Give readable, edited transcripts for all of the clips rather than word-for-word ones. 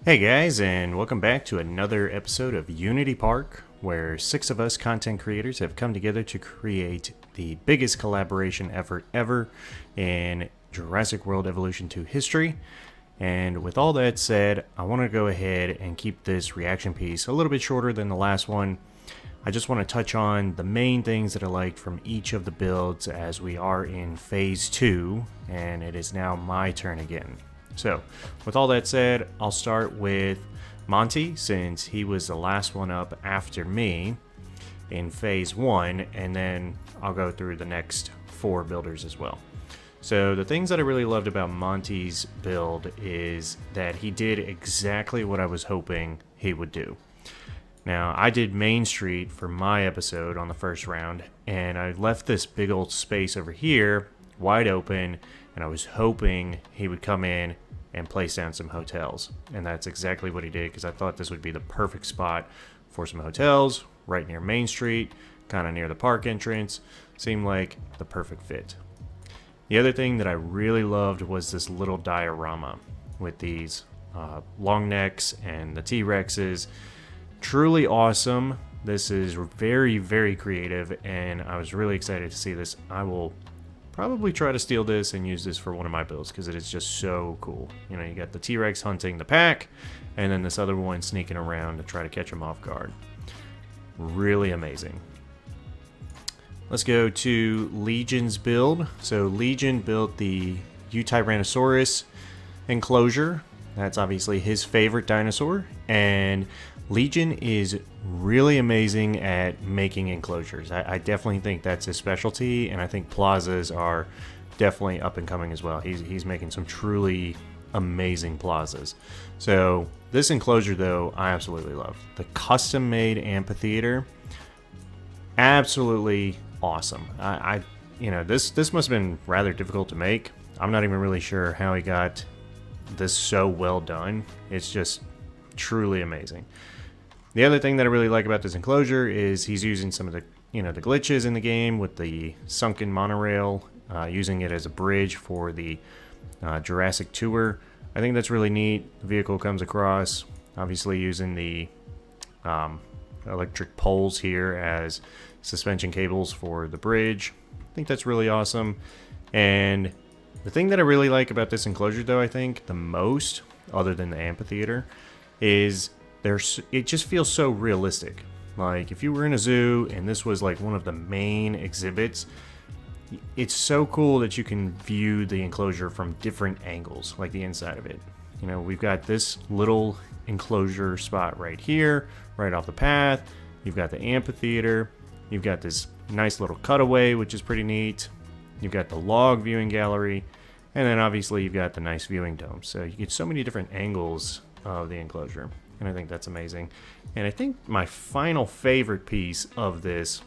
Hey guys, and welcome back to another episode of Unity Park, where 6 of us content creators have come together to create the biggest collaboration effort ever in Jurassic World Evolution 2 history. And with all that said, I want to go ahead and keep this reaction piece a little bit shorter than the last one. I just want to touch on the main things that I liked from each of the builds as we are in Phase 2, and it is now my turn again. So, with all that said, I'll start with Monty, since he was the last one up after me in Phase 1, and then I'll go through the next 4 builders as well. So, the things that I really loved about Monty's build is that he did exactly what I was hoping he would do. Now, I did Main Street for my episode on the first round, and I left this big old space over here wide open, and I was hoping he would come in and place down some hotels. And that's exactly what he did, because I thought this would be the perfect spot for some hotels right near Main Street, kind of near the park entrance. Seemed like the perfect fit. The other thing that I really loved was this little diorama with these long necks and the T-Rexes. Truly awesome. This is very, very creative, and I was really excited to see this. I will probably try to steal this and use this for one of my builds, because it is just so cool. You know, you got the T-Rex hunting the pack, and then this other one sneaking around to try to catch him off guard. Really amazing. Let's go to Legion's build. So Legion built the Tyrannosaurus enclosure. That's obviously his favorite dinosaur, and Legion is really amazing at making enclosures. I definitely think that's his specialty, and I think plazas are definitely up and coming as well. He's making some truly amazing plazas. So this enclosure, though, I absolutely love. The custom-made amphitheater, absolutely awesome. This must have been rather difficult to make. I'm not even really sure how he got this so well done. It's just truly amazing. The other thing that I really like about this enclosure is he's using some of the the glitches in the game with the sunken monorail, using it as a bridge for the Jurassic tour. I think that's really neat. The vehicle comes across, obviously using the electric poles here as suspension cables for the bridge. I think that's really awesome. And the thing that I really like about this enclosure, though, I think the most, other than the amphitheater, is it just feels so realistic. Like if you were in a zoo and this was like one of the main exhibits, it's so cool that you can view the enclosure from different angles, like the inside of it. You know, we've got this little enclosure spot right here, right off the path. You've got the amphitheater. You've got this nice little cutaway, which is pretty neat. You've got the log viewing gallery, and then obviously you've got the nice viewing dome. So you get so many different angles of the enclosure, and I think that's amazing. And I think my final favorite piece of this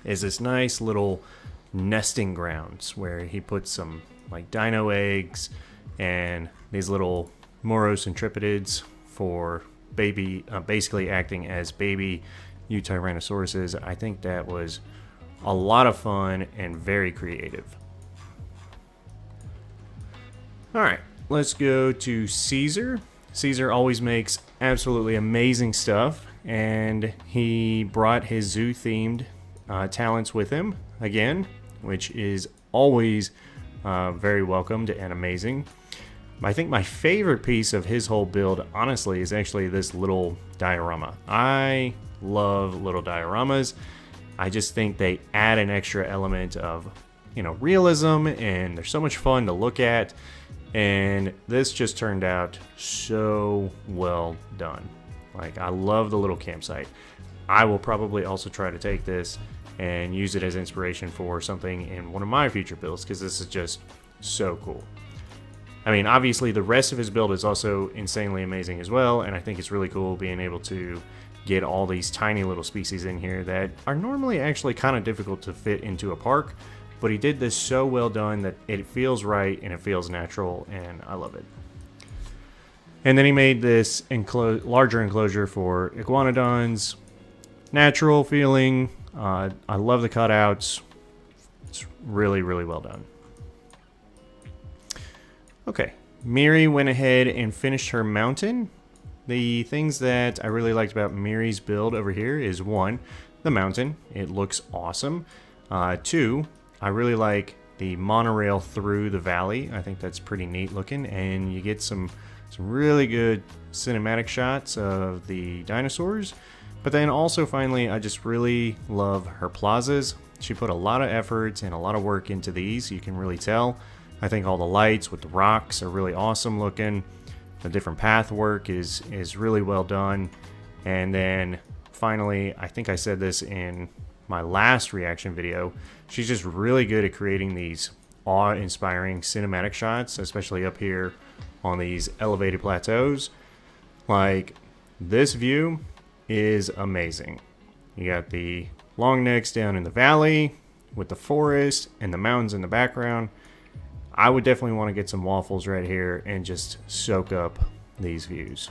is this nice little nesting grounds where he puts some like dino eggs and these little Moros centripedes for baby, basically acting as baby Tyrannosauruses. I think that was a lot of fun and very creative. Alright, let's go to Cesar. Cesar always makes absolutely amazing stuff, and he brought his zoo-themed talents with him again, which is always very welcomed and amazing. I think my favorite piece of his whole build, honestly, is actually this little diorama. I love little dioramas. I just think they add an extra element of, realism, and they're so much fun to look at. And this just turned out so well done. Like, I love the little campsite. I will probably also try to take this and use it as inspiration for something in one of my future builds, because this is just so cool. I mean, obviously the rest of his build is also insanely amazing as well, and I think it's really cool being able to get all these tiny little species in here that are normally actually kind of difficult to fit into a park. But he did this so well done that it feels right and it feels natural, and I love it. And then he made this larger enclosure for iguanodons. Natural feeling. I love the cutouts. It's really, really well done. Okay, Miri went ahead and finished her mountain. The things that I really liked about Miri's build over here is one, the mountain. It looks awesome. Two, I really like the monorail through the valley. I think that's pretty neat looking, and you get some really good cinematic shots of the dinosaurs. But then also finally, I just really love her plazas. She put a lot of effort and a lot of work into these, you can really tell. I think all the lights with the rocks are really awesome looking. The different path work is really well done. And then finally, I think I said this in my last reaction video, she's just really good at creating these awe-inspiring cinematic shots, especially up here on these elevated plateaus. Like, this view is amazing. You got the long necks down in the valley with the forest and the mountains in the background. I would definitely want to get some waffles right here and just soak up these views.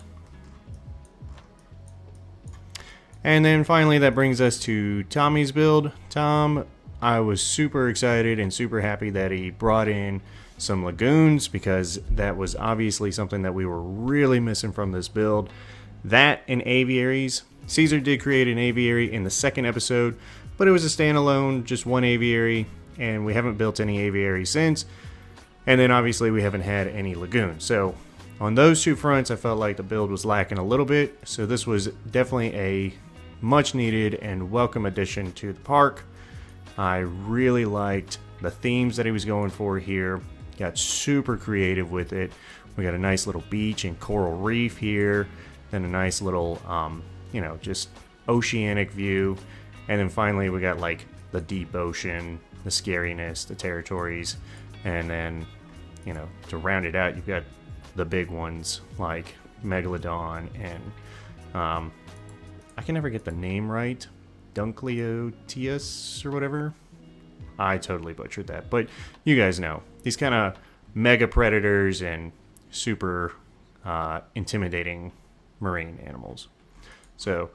And then finally, that brings us to Tommy's build. Tom, I was super excited and super happy that he brought in some lagoons, because that was obviously something that we were really missing from this build. That and aviaries. Cesar did create an aviary in the second episode, but it was a standalone, just one aviary, and we haven't built any aviary since. And then obviously we haven't had any lagoons. So on those two fronts, I felt like the build was lacking a little bit. So this was definitely a much needed and welcome addition to the park. I really liked the themes that he was going for here. Got super creative with it. We got a nice little beach and coral reef here. Then a nice little, you know, just oceanic view. And then finally we got like the deep ocean, the scariness, the territories. And then, you know, to round it out, you've got the big ones like Megalodon and I can never get the name right. Dunkleotius or whatever. I totally butchered that, but you guys know. These kind of mega predators and super intimidating marine animals. So,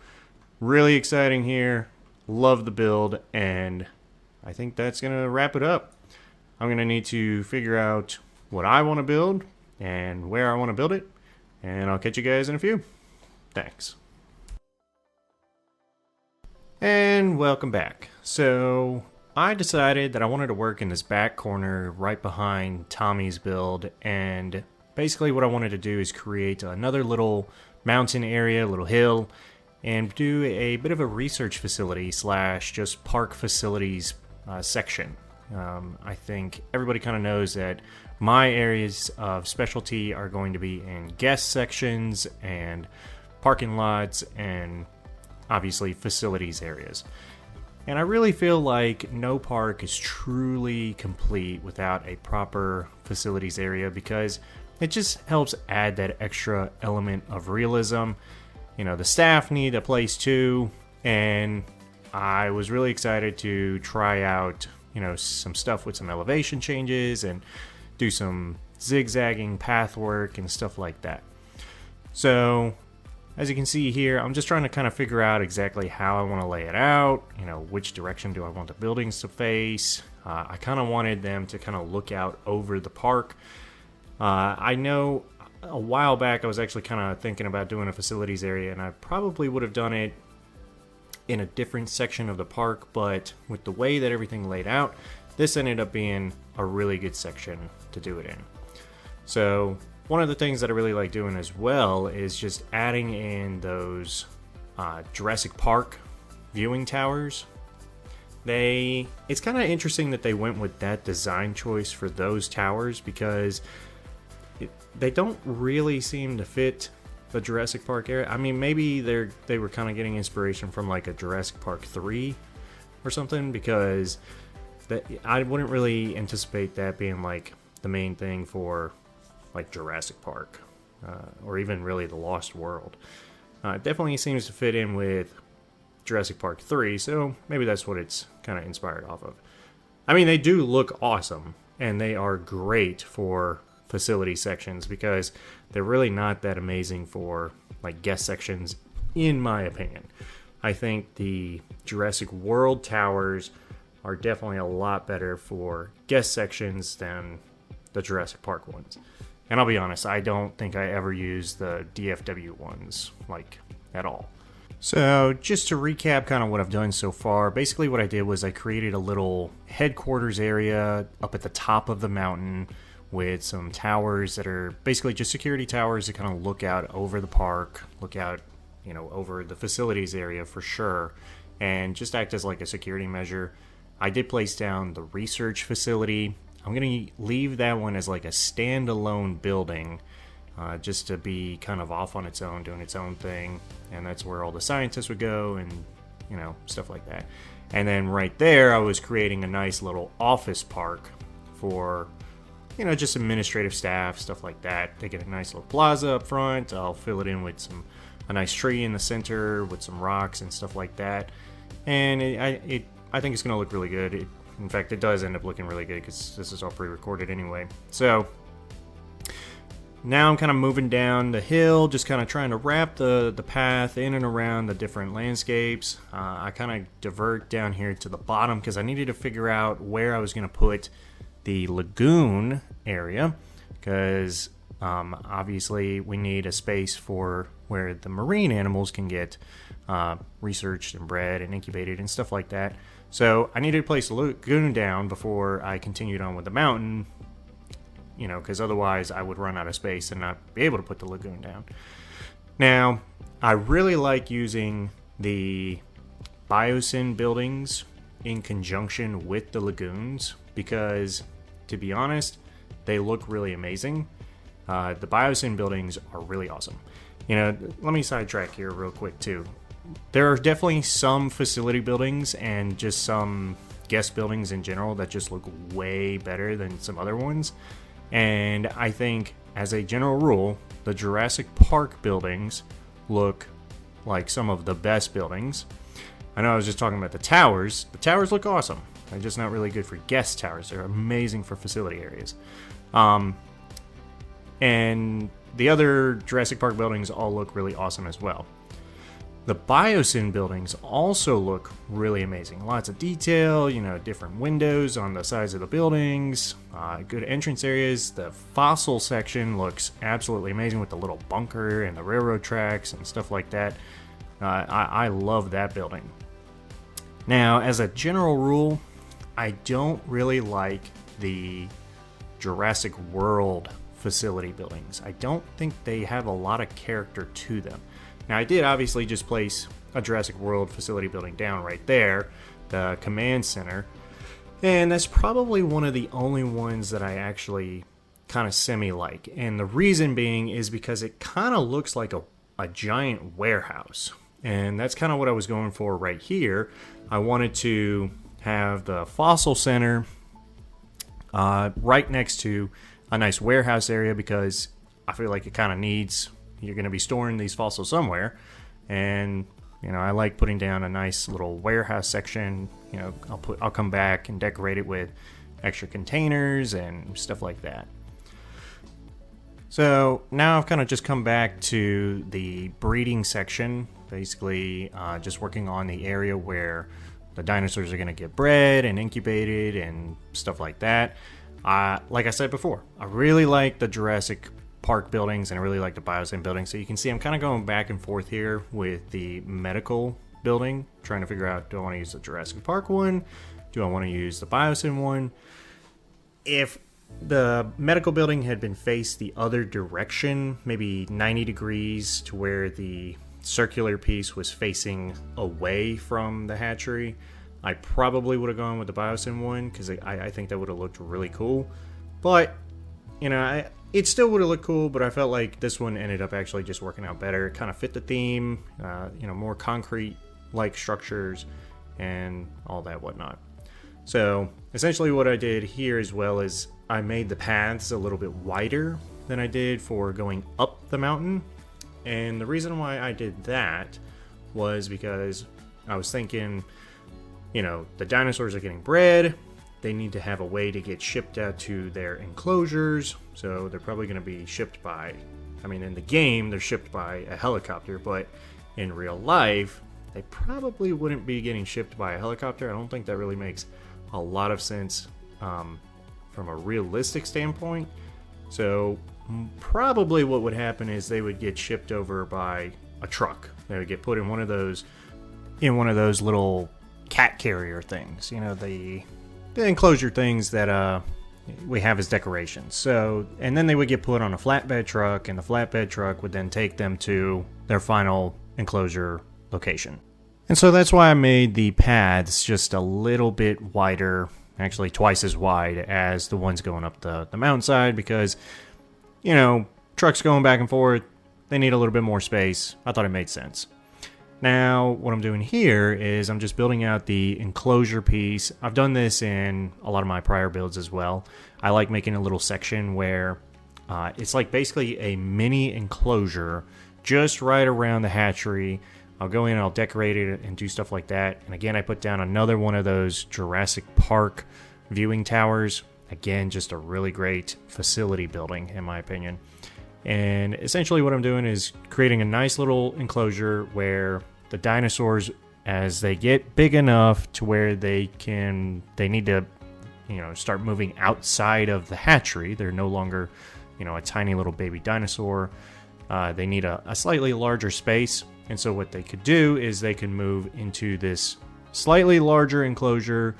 really exciting here. Love the build, and I think that's going to wrap it up. I'm going to need to figure out what I want to build and where I want to build it, and I'll catch you guys in a few. Thanks. And welcome back. So I decided that I wanted to work in this back corner right behind Tommy's build, and basically what I wanted to do is create another little mountain area, little hill, and do a bit of a research facility slash just park facilities section. I think everybody kind of knows that my areas of specialty are going to be in guest sections and parking lots and obviously facilities areas. And I really feel like no park is truly complete without a proper facilities area, because it just helps add that extra element of realism. You know, the staff need a place too, and I was really excited to try out, you know, some stuff with some elevation changes and do some zigzagging path work and stuff like that. So as you can see here, I'm just trying to kind of figure out exactly how I want to lay it out, you know, which direction do I want the buildings to face. I kind of wanted them to kind of look out over the park. I know a while back I was actually kind of thinking about doing a facilities area, and I probably would have done it in a different section of the park, but with the way that everything laid out, this ended up being a really good section to do it in. So one of the things that I really like doing as well is just adding in those Jurassic Park viewing towers. It's kind of interesting that they went with that design choice for those towers, because they don't really seem to fit the Jurassic Park area. I mean, maybe they were kind of getting inspiration from like a Jurassic Park 3 or something, because I wouldn't really anticipate that being like the main thing for like Jurassic Park or even really the Lost World. It definitely seems to fit in with Jurassic Park 3, so maybe that's what it's kind of inspired off of. I mean, they do look awesome, and they are great for facility sections, because they're really not that amazing for like guest sections, in my opinion. I think the Jurassic World towers are definitely a lot better for guest sections than the Jurassic Park ones. And I'll be honest, I don't think I ever used the DFW ones, like, at all. So just to recap kind of what I've done so far, basically what I did was I created a little headquarters area up at the top of the mountain with some towers that are basically just security towers that kind of look out over the park, look out, over the facilities area for sure, and just act as like a security measure. I did place down the research facility. I'm going to leave that one as like a standalone building, just to be kind of off on its own, doing its own thing. And that's where all the scientists would go and, stuff like that. And then right there, I was creating a nice little office park for, just administrative staff, stuff like that. They get a nice little plaza up front. I'll fill it in with a nice tree in the center with some rocks and stuff like that. And I think it's going to look really good. In fact, it does end up looking really good because this is all pre-recorded anyway. So now I'm kind of moving down the hill, just kind of trying to wrap the path in and around the different landscapes. I kind of divert down here to the bottom because I needed to figure out where I was going to put the lagoon area, because obviously we need a space for where the marine animals can get researched and bred and incubated and stuff like that. So I needed to place the lagoon down before I continued on with the mountain, because otherwise I would run out of space and not be able to put the lagoon down. Now, I really like using the biosyn buildings in conjunction with the lagoons because, to be honest, they look really amazing. The biosyn buildings are really awesome. Let me sidetrack here real quick too. There are definitely some facility buildings and just some guest buildings in general that just look way better than some other ones. And I think, as a general rule, the Jurassic Park buildings look like some of the best buildings. I know I was just talking about the towers. The towers look awesome. They're just not really good for guest towers. They're amazing for facility areas. And the other Jurassic Park buildings all look really awesome as well. The biosyn buildings also look really amazing. Lots of detail, different windows on the sides of the buildings, good entrance areas. The fossil section looks absolutely amazing with the little bunker and the railroad tracks and stuff like that. I love that building. Now, as a general rule, I don't really like the Jurassic World facility buildings. I don't think they have a lot of character to them. Now, I did obviously just place a Jurassic World facility building down right there, the command center, and that's probably one of the only ones that I actually kind of semi-like. And the reason being is because it kind of looks like a giant warehouse, and that's kind of what I was going for right here. I wanted to have the fossil center right next to a nice warehouse area because I feel like it kind of needs... You're going to be storing these fossils somewhere, and I like putting down a nice little warehouse section. I'll come back and decorate it with extra containers and stuff like that. So now I've kind of just come back to the breeding section, basically just working on the area where the dinosaurs are going to get bred and incubated and stuff like that. Like I said before, I really like the Jurassic Park buildings and I really like the biosyn buildings. So you can see I'm kind of going back and forth here with the medical building, trying to figure out, do I want to use the Jurassic Park one? Do I want to use the biosyn one? If the medical building had been faced the other direction, maybe 90 degrees to where the circular piece was facing away from the hatchery, I probably would have gone with the biosyn one because I think that would have looked really cool. But, it still would have looked cool, but I felt like this one ended up actually just working out better. It kind of fit the theme, more concrete-like structures and all that whatnot. So essentially what I did here as well is I made the paths a little bit wider than I did for going up the mountain. And the reason why I did that was because I was thinking, the dinosaurs are getting bred. They need to have a way to get shipped out to their enclosures. So they're probably going to be shipped by, in the game, they're shipped by a helicopter, but in real life, they probably wouldn't be getting shipped by a helicopter. I don't think that really makes a lot of sense from a realistic standpoint. So probably what would happen is they would get shipped over by a truck. They would get put in one of those little cat carrier things, the enclosure things that we have as decorations. So, and then they would get put on a flatbed truck, and the flatbed truck would then take them to their final enclosure location. And so that's why I made the paths just a little bit wider, actually twice as wide as the ones going up the mountainside, because trucks going back and forth, they need a little bit more space. I thought it made sense. Now, what I'm doing here is I'm just building out the enclosure piece. I've done this in a lot of my prior builds as well. I like making a little section where it's like basically a mini enclosure just right around the hatchery. I'll go in and I'll decorate it and do stuff like that. And again, I put down another one of those Jurassic Park viewing towers. Again, just a really great facility building, in my opinion. And essentially what I'm doing is creating a nice little enclosure where the dinosaurs, as they get big enough to where they need to, start moving outside of the hatchery. They're no longer, a tiny little baby dinosaur. They need a slightly larger space. And so what they could do is they can move into this slightly larger enclosure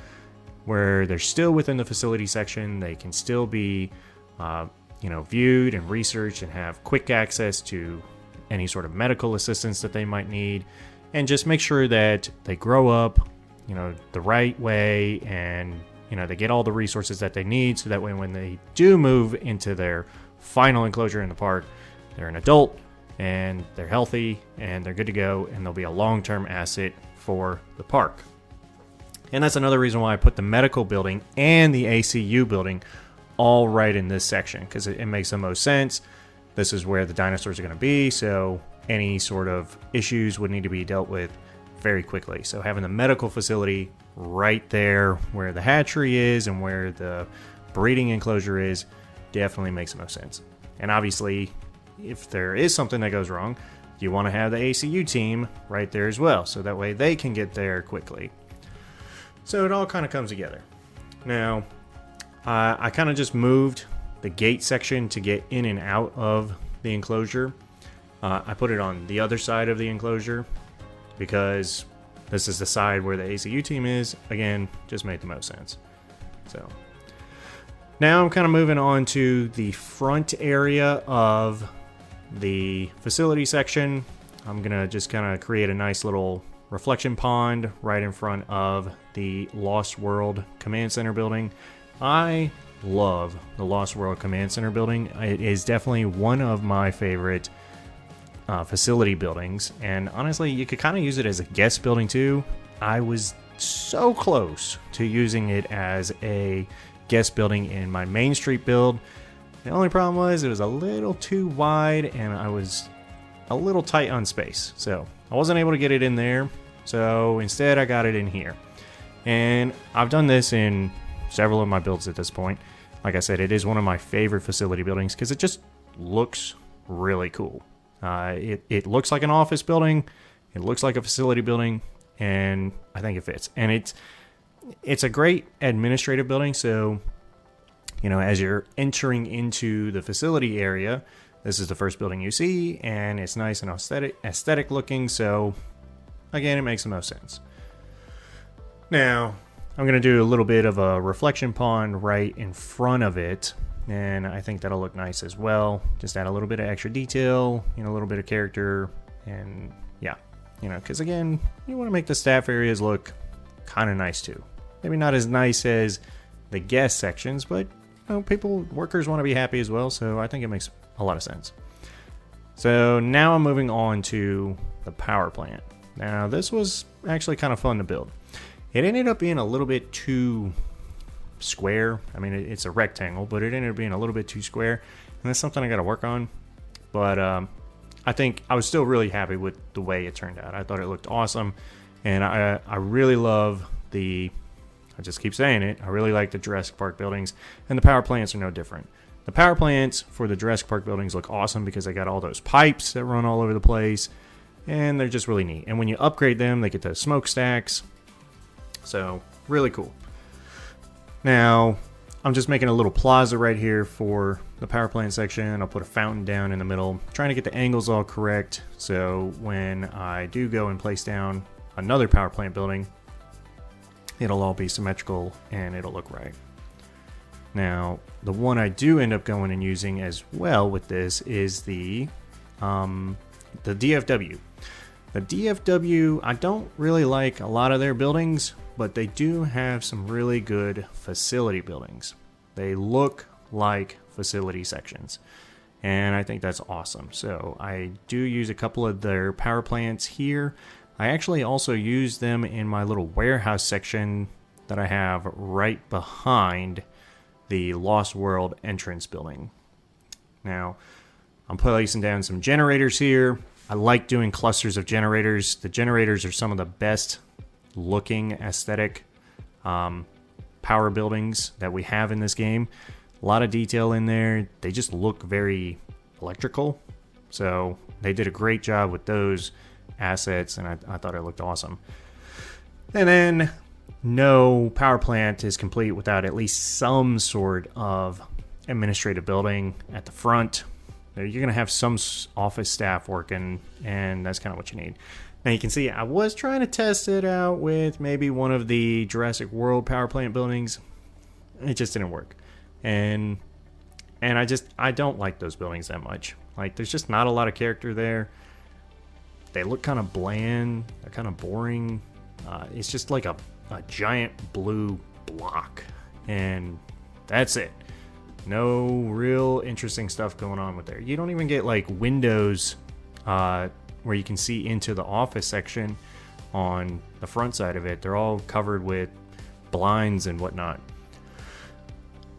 where they're still within the facility section. They can still be, viewed and researched and have quick access to any sort of medical assistance that they might need, and just make sure that they grow up, the right way, and, they get all the resources that they need, so that way when they do move into their final enclosure in the park, they're an adult and they're healthy and they're good to go, and they'll be a long-term asset for the park. And that's another reason why I put the medical building and the ACU building all right in this section, because it makes the most sense. This is where the dinosaurs are going to be, so any sort of issues would need to be dealt with very quickly. So having the medical facility right there where the hatchery is and where the breeding enclosure is definitely makes the most sense. And obviously, if there is something that goes wrong, you want to have the ACU team right there as well, so that way they can get there quickly. So it all kind of comes together. Now, I kind of just moved the gate section to get in and out of the enclosure. I put it on the other side of the enclosure because this is the side where the ACU team is. Again, just made the most sense. So now I'm kind of moving on to the front area of the facility section. I'm going to just kind of create a nice little reflection pond right in front of the Lost World Command Center building. I love the Lost World Command Center building. It is definitely one of my favorite facility buildings, and honestly, you could kind of use it as a guest building too. I was so close to using it as a guest building in my Main Street build. The only problem was it was a little too wide and I was a little tight on space, so I wasn't able to get it in there. So instead I got it in here, and I've done this in several of my builds at this point. Like I said, it is one of my favorite facility buildings because it just looks really cool. It looks like an office building, it looks like a facility building, and I think it fits. And it's a great administrative building, so as you're entering into the facility area, this is the first building you see, and it's nice and aesthetic looking, so again, it makes the most sense. Now, I'm going to do a little bit of a reflection pond right in front of it, and I think that'll look nice as well. Just add a little bit of extra detail, a little bit of character, and yeah, because again, you want to make the staff areas look kind of nice too. Maybe not as nice as the guest sections, but workers want to be happy as well, so I think it makes a lot of sense. So now I'm moving on to the power plant. Now, this was actually kind of fun to build. It ended up being a little bit too square. I mean, it's a rectangle, but it ended up being a little bit too square, and that's something I got to work on. But I think I was still really happy with the way it turned out. I thought it looked awesome, and I really love I just keep saying it, I really like the Jurassic Park buildings, and the power plants are no different. The power plants for the Jurassic Park buildings look awesome because they got all those pipes that run all over the place, and they're just really neat. And when you upgrade them, they get the smokestacks. So, really cool. Now, I'm just making a little plaza right here for the power plant section. I'll put a fountain down in the middle, trying to get the angles all correct, so when I do go and place down another power plant building, it'll all be symmetrical and it'll look right. Now, the one I do end up going and using as well with this is the DFW. The DFW, I don't really like a lot of their buildings, but they do have some really good facility buildings. They look like facility sections, and I think that's awesome. So I do use a couple of their power plants here. I actually also use them in my little warehouse section that I have right behind the Lost World entrance building. Now, I'm placing down some generators here. I like doing clusters of generators. The generators are some of the best looking aesthetic power buildings that we have in this game. A lot of detail in there. They just look very electrical. So they did a great job with those assets, and I thought it looked awesome. And then no power plant is complete without at least some sort of administrative building at the front. You're going to have some office staff working, and that's kind of what you need. Now you can see I was trying to test it out with maybe one of the Jurassic World power plant buildings. It just didn't work. And I don't like those buildings that much. Like, there's just not a lot of character there. They look kind of bland. They're kind of boring. It's just like a giant blue block. And that's it. No real interesting stuff going on with there. You don't even get like windows where you can see into the office section on the front side of it. They're all covered with blinds and whatnot.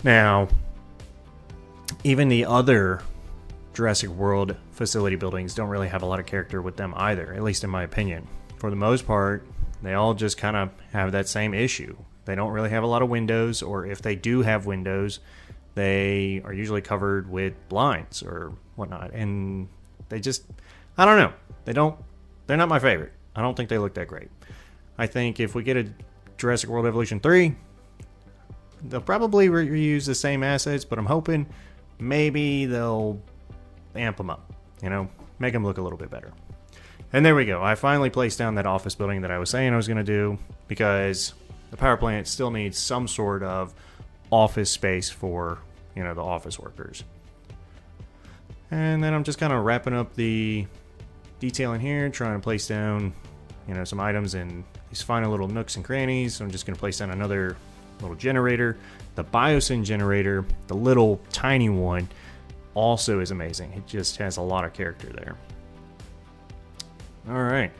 Now, even the other Jurassic World facility buildings don't really have a lot of character with them either, at least in my opinion. For the most part, they all just kind of have that same issue. They don't really have a lot of windows, or if they do have windows, they are usually covered with blinds or whatnot. And they just, I don't know. They're not my favorite. I don't think they look that great. I think if we get a Jurassic World Evolution 3, they'll probably reuse the same assets, but I'm hoping maybe they'll amp them up, make them look a little bit better. And there we go. I finally placed down that office building that I was saying I was going to do, because the power plant still needs some sort of office space for, the office workers. And then I'm just kind of wrapping up the detailing here, trying to place down, some items in these final little nooks and crannies. So I'm just going to place down another little generator. The biosyn generator, the little tiny one, also is amazing. It just has a lot of character there. All right.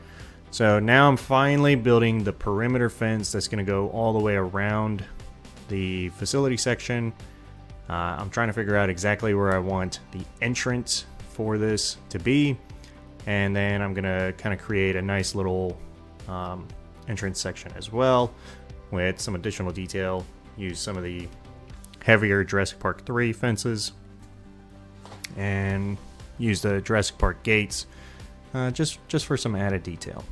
So now I'm finally building the perimeter fence that's going to go all the way around the facility section. I'm trying to figure out exactly where I want the entrance for this to be. And then I'm going to kind of create a nice little entrance section as well with some additional detail. Use some of the heavier Jurassic Park 3 fences. And use the Jurassic Park gates just for some added detail.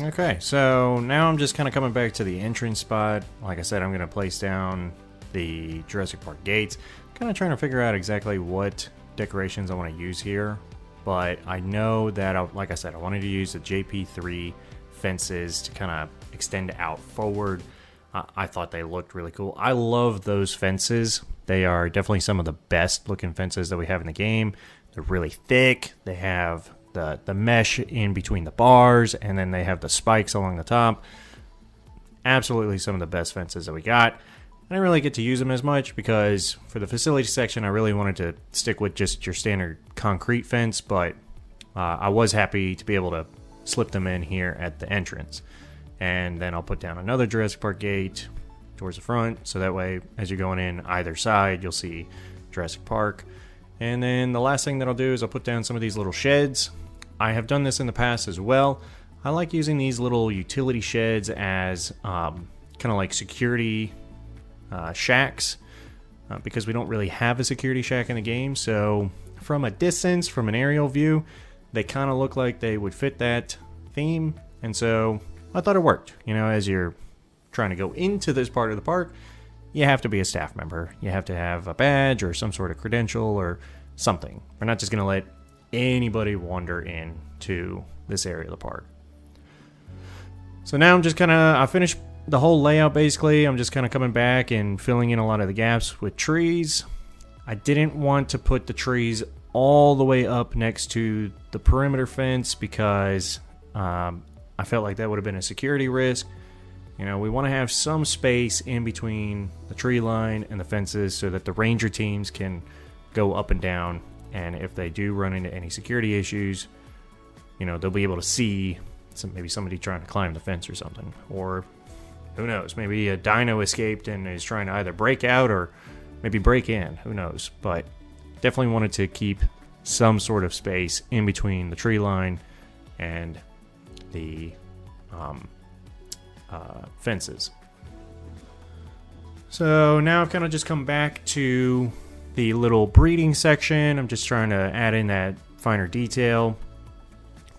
Okay, so now I'm just kind of coming back to the entrance spot. Like I said, I'm going to place down the Jurassic Park gates. Kind of trying to figure out exactly what decorations I want to use here. But I know that, like I said, I wanted to use the JP3 fences to kind of extend out forward. I thought they looked really cool. I love those fences. They are definitely some of the best looking fences that we have in the game. They're really thick. They have the mesh in between the bars, and then they have the spikes along the top. Absolutely some of the best fences that we got. I didn't really get to use them as much because for the facility section, I really wanted to stick with just your standard concrete fence, but I was happy to be able to slip them in here at the entrance. And then I'll put down another Jurassic Park gate towards the front, so that way as you're going in either side, you'll see Jurassic Park. And then the last thing that I'll do is I'll put down some of these little sheds. I have done this in the past as well. I like using these little utility sheds as kind of like security shacks because we don't really have a security shack in the game. So from a distance, from an aerial view, they kind of look like they would fit that theme. And so I thought it worked. You know, as you're trying to go into this part of the park, you have to be a staff member. You have to have a badge or some sort of credential or something. We're not just going to let anybody wander into this area of the park. So now I'm just I finished the whole layout basically. I'm just kind of coming back and filling in a lot of the gaps with trees. I didn't want to put the trees all the way up next to the perimeter fence because I felt like that would have been a security risk. You know, we want to have some space in between the tree line and the fences so that the ranger teams can go up and down. And if they do run into any security issues, you know, they'll be able to see maybe somebody trying to climb the fence or something. Or who knows, maybe a dino escaped and is trying to either break out or maybe break in. Who knows? But definitely wanted to keep some sort of space in between the tree line and the fences. So now I've kind of just come back to the little breeding section. I'm just trying to add in that finer detail,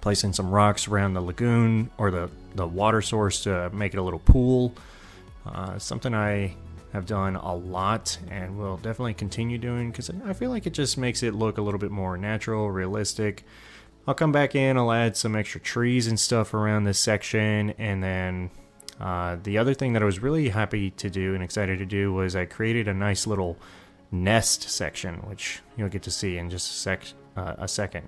placing some rocks around the lagoon or the water source to make it a little pool. Something I have done a lot and will definitely continue doing because I feel like it just makes it look a little bit more natural, realistic. I'll come back in, I'll add some extra trees and stuff around this section, and then the other thing that I was really happy to do and excited to do was I created a nice little nest section, which you'll get to see in just a second.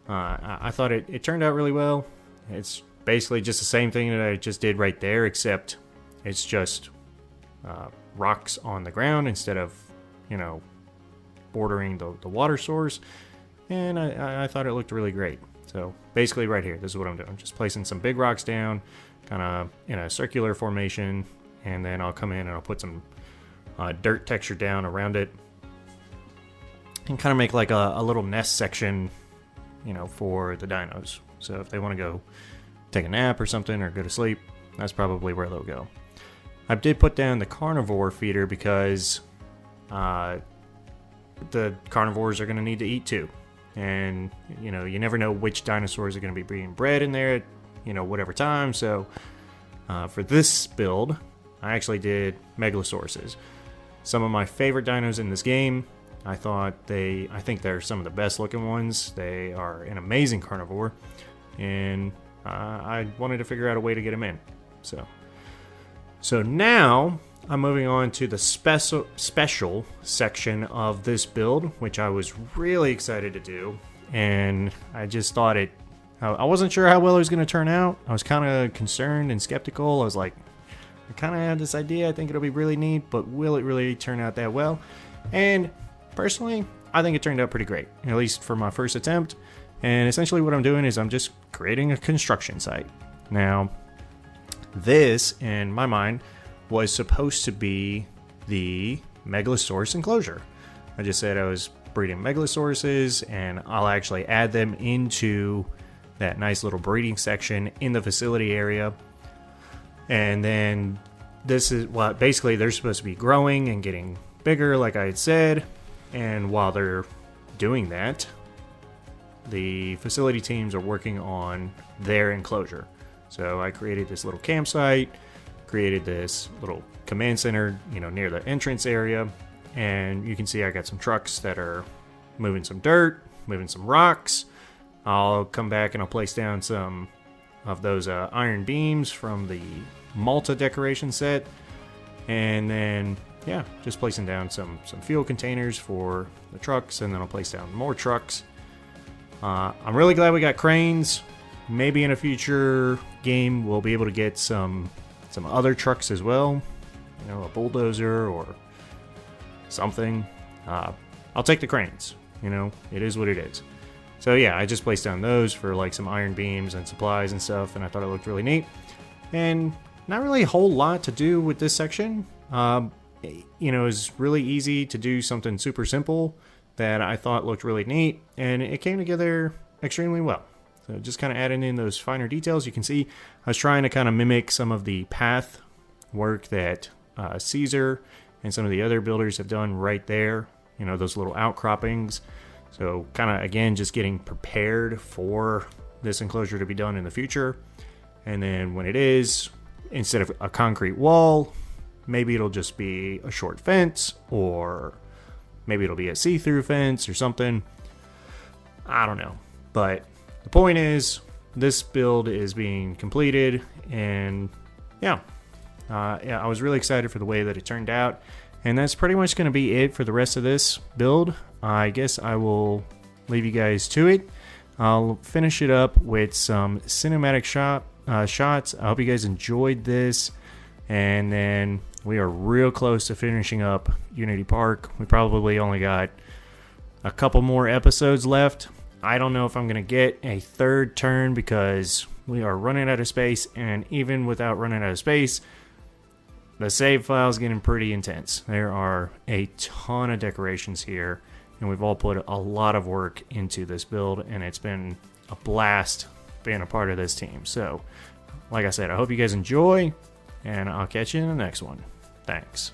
I thought it turned out really well. It's basically just the same thing that I just did right there, except it's just rocks on the ground instead of, you know, bordering the water source. And I thought it looked really great. So basically right here, this is what I'm doing. I'm just placing some big rocks down, kind of in a circular formation, and then I'll come in and I'll put some dirt texture down around it and kind of make like a little nest section, you know, for the dinos. So if they want to go take a nap or something or go to sleep, that's probably where they'll go. I did put down the carnivore feeder because the carnivores are going to need to eat too. And, you know, you never know which dinosaurs are going to be being bred in there at, you know, whatever time. So for this build, I actually did Megalosauruses. Some of my favorite dinos in this game. I think they're some of the best looking ones. They are an amazing carnivore. And I wanted to figure out a way to get them in. So now I'm moving on to the special section of this build, which I was really excited to do. And I just thought I wasn't sure how well it was going to turn out. I was kind of concerned and skeptical. I was like, I kind of had this idea. I think it'll be really neat, but will it really turn out that well? And personally, I think it turned out pretty great, at least for my first attempt. And essentially what I'm doing is I'm just creating a construction site. Now, this, in my mind, was supposed to be the Megalosaurus enclosure. I just said I was breeding Megalosauruses, and I'll actually add them into that nice little breeding section in the facility area. And then this is what basically they're supposed to be growing and getting bigger, like I had said. And while they're doing that, the facility teams are working on their enclosure. So I created this little campsite, created this little command center, you know, near the entrance area. And you can see I got some trucks that are moving some dirt, moving some rocks. I'll come back and I'll place down some of those iron beams from the Malta decoration set. And then, yeah, just placing down some fuel containers for the trucks, and then I'll place down more trucks. I'm really glad we got cranes. Maybe in a future game we'll be able to get some other trucks as well. You know, a bulldozer or something. I'll take the cranes. You know, it is what it is. So yeah, I just placed down those for like some iron beams and supplies and stuff, and I thought it looked really neat. And not really a whole lot to do with this section. You know, it's really easy to do something super simple that I thought looked really neat, and it came together extremely well. So just kind of adding in those finer details. You can see I was trying to kind of mimic some of the path work that Cesar and some of the other builders have done right there. You know, those little outcroppings. So kind of, again, just getting prepared for this enclosure to be done in the future. And then when it is, instead of a concrete wall, maybe it'll just be a short fence, or maybe it'll be a see-through fence or something. I don't know. But the point is, this build is being completed, and yeah, I was really excited for the way that it turned out. And that's pretty much going to be it for the rest of this build. I guess I will leave you guys to it. I'll finish it up with some cinematic shots. I hope you guys enjoyed this. And then we are real close to finishing up Unity Park. We probably only got a couple more episodes left. I don't know if I'm going to get a third turn because we are running out of space. And even without running out of space, the save file is getting pretty intense. There are a ton of decorations here, and we've all put a lot of work into this build, and it's been a blast being a part of this team. So, like I said, I hope you guys enjoy, and I'll catch you in the next one. Thanks.